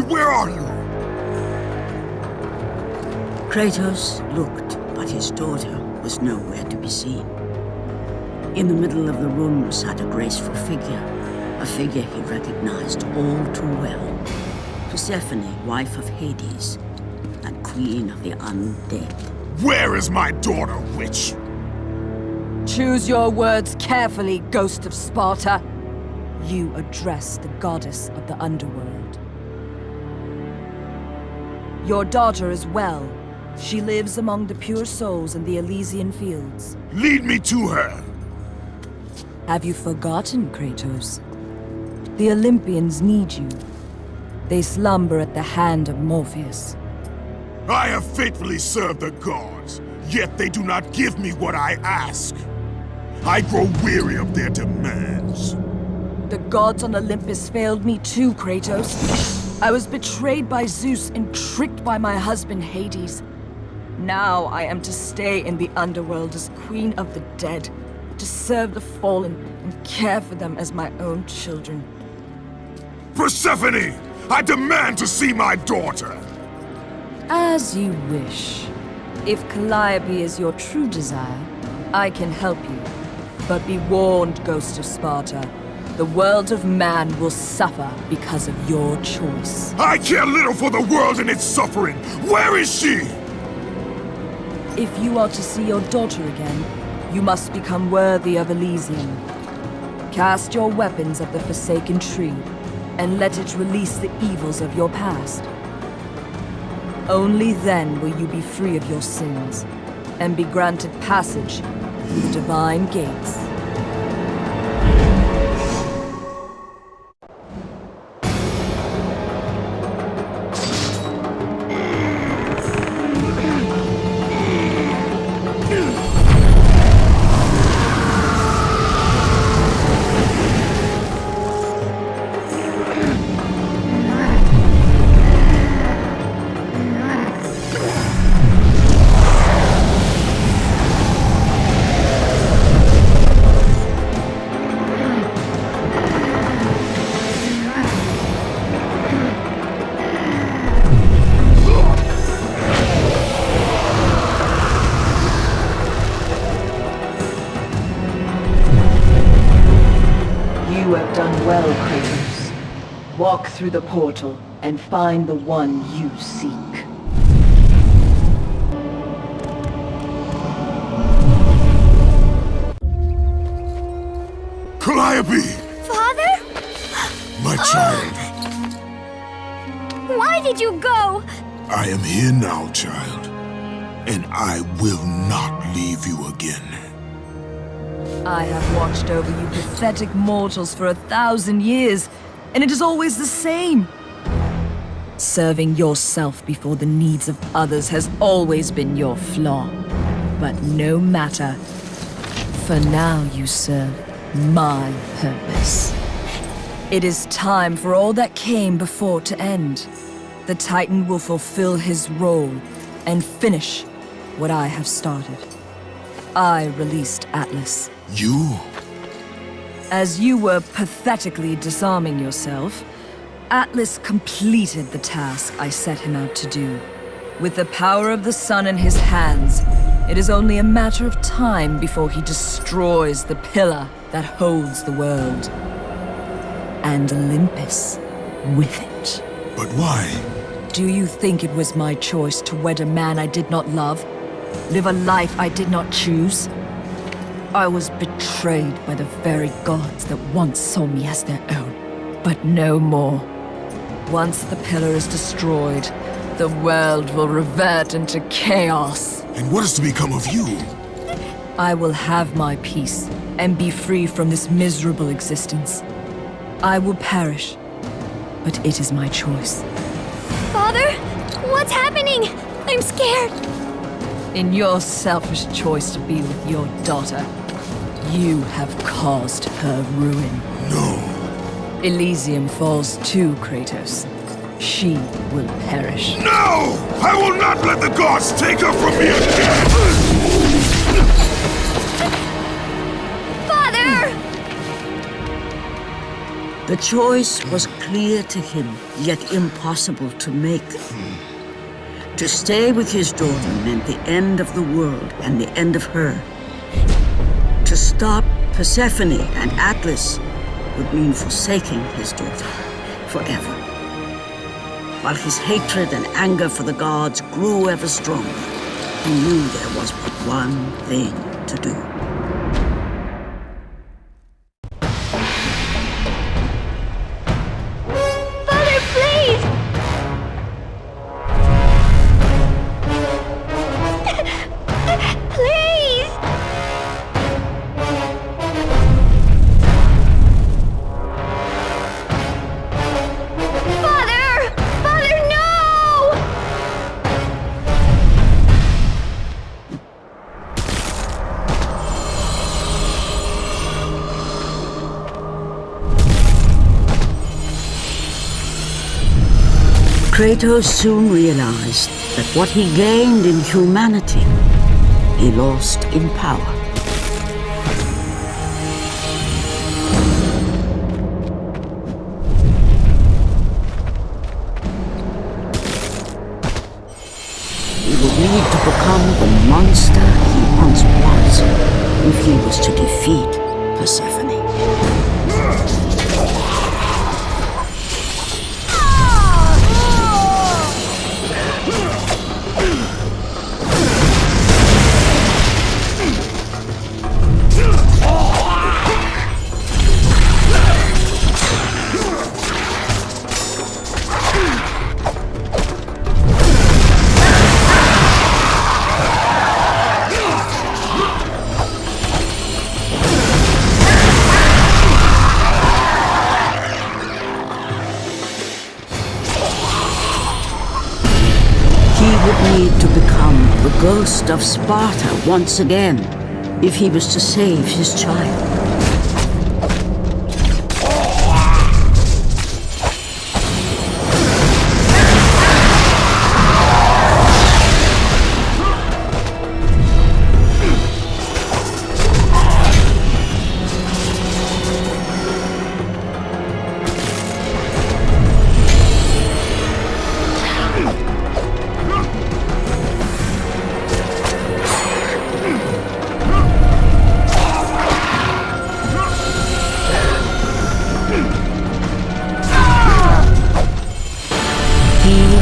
where are you? Kratos looked, but his daughter was nowhere to be seen. In the middle of the room sat a graceful figure, a figure he recognized all too well. Persephone, wife of Hades, and queen of the undead. Where is my daughter, witch? Choose your words carefully, Ghost of Sparta. You address the goddess of the underworld. Your daughter is well. She lives among the pure souls in the Elysian fields. Lead me to her! Have you forgotten, Kratos? The Olympians need you. They slumber at the hand of Morpheus. I have faithfully served the gods, yet they do not give me what I ask. I grow weary of their demands. The gods on Olympus failed me too, Kratos. I was betrayed by Zeus and tricked by my husband Hades. Now I am to stay in the underworld as Queen of the Dead, to serve the fallen and care for them as my own children. Persephone! I demand to see my daughter! As you wish. If Calliope is your true desire, I can help you. But be warned, Ghost of Sparta. The world of man will suffer because of your choice. I care little for the world and its suffering! Where is she? If you are to see your daughter again, you must become worthy of Elysium. Cast your weapons at the Forsaken Tree, and let it release the evils of your past. Only then will you be free of your sins, and be granted passage through the divine gates. You have done well, Kratos. Walk through the portal and find the one you seek. Calliope! Father? My child. Why did you go? I am here now, child. And I will not leave you again. I have watched over you pathetic mortals for 1,000 years, and it is always the same. Serving yourself before the needs of others has always been your flaw. But no matter. For now you serve my purpose. It is time for all that came before to end. The Titan will fulfill his role and finish what I have started. I released Atlas. You? As you were pathetically disarming yourself, Atlas completed the task I set him out to do. With the power of the sun in his hands, it is only a matter of time before he destroys the pillar that holds the world. And Olympus with it. But why? Do you think it was my choice to wed a man I did not love? Live a life I did not choose? I was betrayed by the very gods that once saw me as their own, but no more. Once the pillar is destroyed, the world will revert into chaos. And what is to become of you? I will have my peace and be free from this miserable existence. I will perish, but it is my choice. Father? What's happening? I'm scared. In your selfish choice to be with your daughter, you have caused her ruin. No. Elysium falls too, Kratos. She will perish. No! I will not let the gods take her from me again! Father! The choice was clear to him, yet impossible to make. To stay with his daughter meant the end of the world and the end of her. To stop Persephone and Atlas would mean forsaking his daughter forever. While his hatred and anger for the gods grew ever stronger, he knew there was but one thing to do. Father, please! Please! Father! Father, no! Kratos soon realized that what he gained in humanity, he lost in power. He would need to become the monster he once was if he was to defeat Persephone. He would need to become the ghost of Sparta once again if he was to save his child.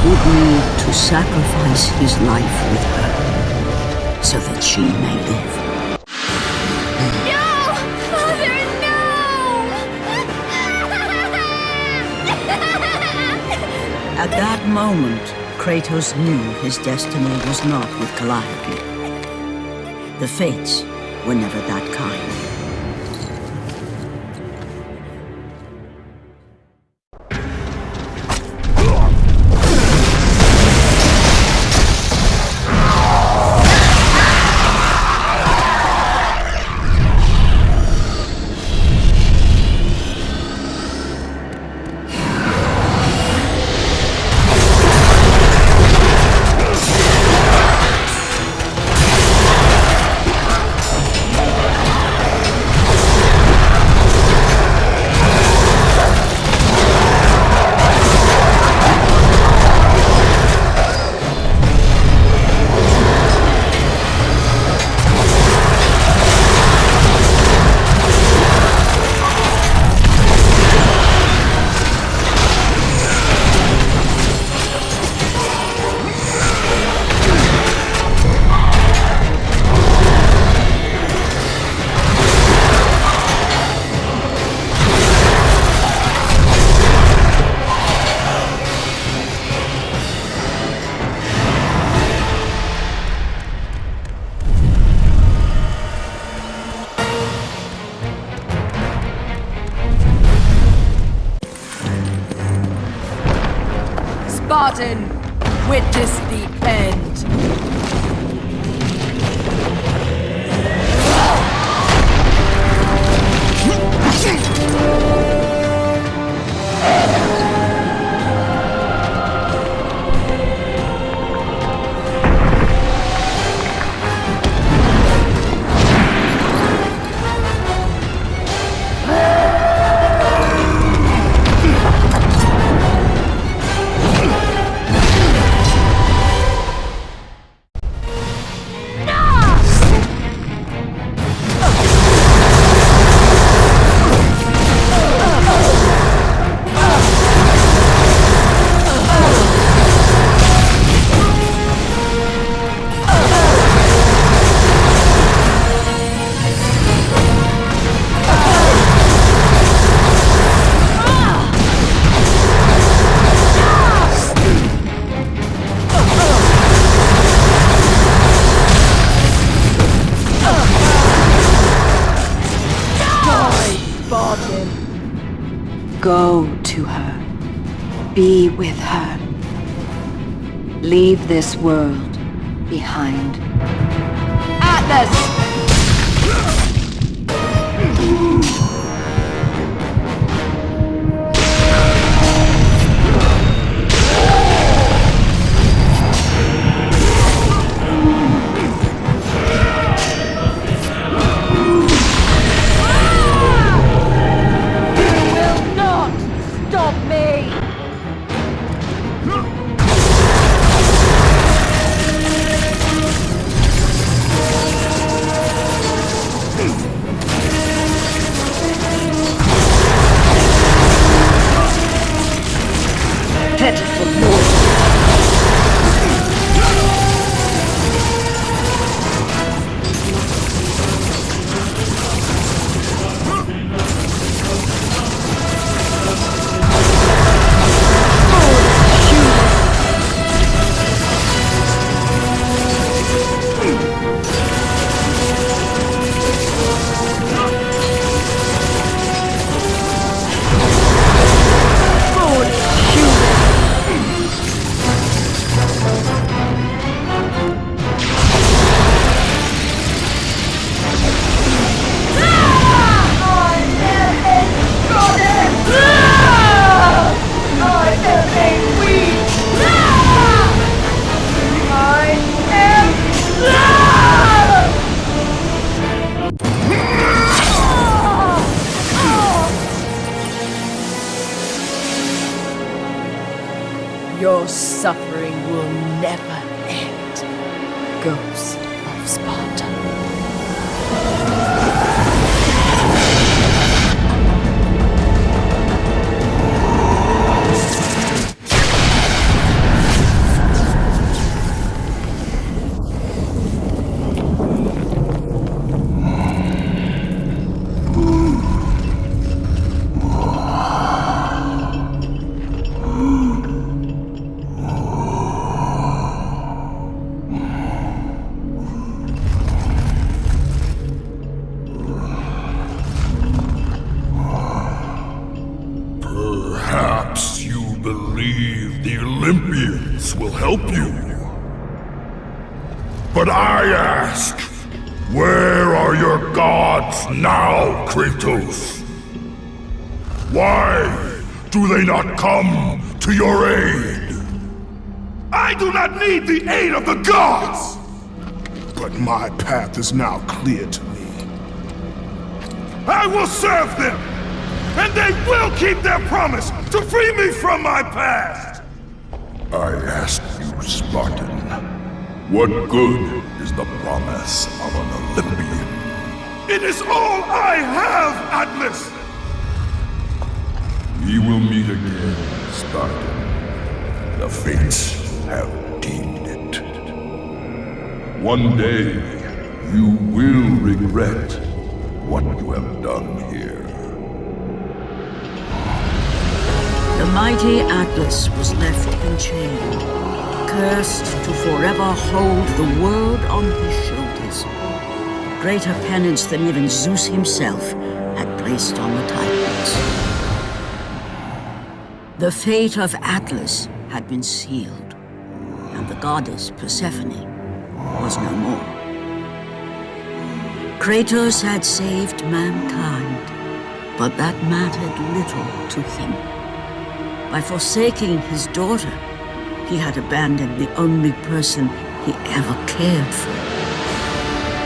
Would need to sacrifice his life with her so that she may live. No! Father, no! At that moment, Kratos knew his destiny was not with Calliope. The fates were never that kind. Spartan, witness the end. Be with her. Leave this world behind. Atlas! Your suffering will never end, Ghost of Sparta. Perhaps you believe the Olympians will help you. But I ask, where are your gods now, Kratos? Why do they not come to your aid? I do not need the aid of the gods! But my path is now clear to me. I will serve them! And they will keep their promise to free me from my past! I ask you, Spartan, what good is the promise of an Olympian? It is all I have, Atlas! We will meet again, Spartan. The fates have deemed it. One day, you will regret what you have done here. The mighty Atlas was left enchained, cursed to forever hold the world on his shoulders. Greater penance than even Zeus himself had placed on the Titans. The fate of Atlas had been sealed, and the goddess Persephone was no more. Kratos had saved mankind, but that mattered little to him. By forsaking his daughter, he had abandoned the only person he ever cared for.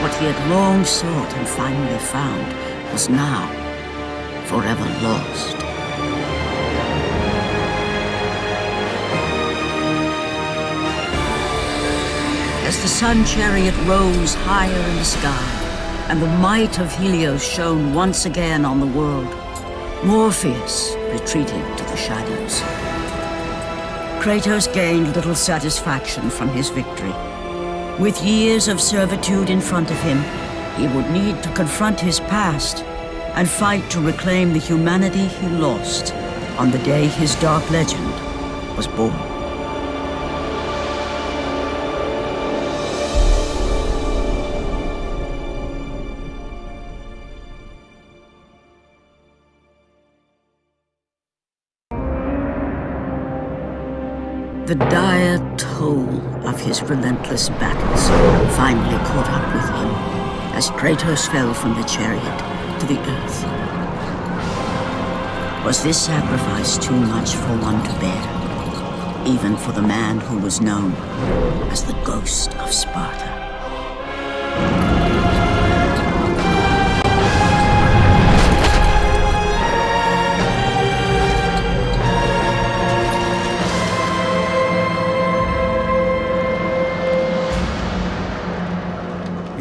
What he had long sought and finally found was now forever lost. As the sun chariot rose higher in the sky, and the might of Helios shone once again on the world, Morpheus retreated to the shadows. Kratos gained little satisfaction from his victory. With years of servitude in front of him, he would need to confront his past and fight to reclaim the humanity he lost on the day his dark legend was born. The dire toll of his relentless battles finally caught up with him as Kratos fell from the chariot to the earth. Was this sacrifice too much for one to bear, even for the man who was known as the Ghost of Sparta?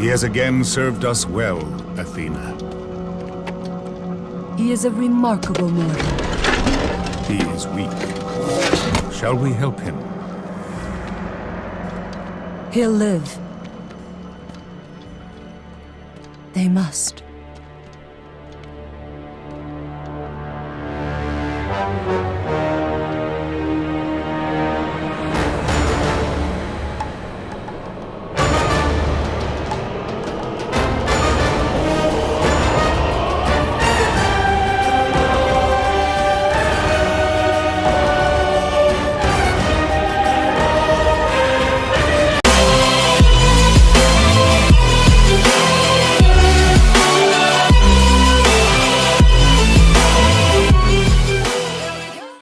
He has again served us well, Athena. He is a remarkable mortal. He is weak. Shall we help him? He'll live. They must.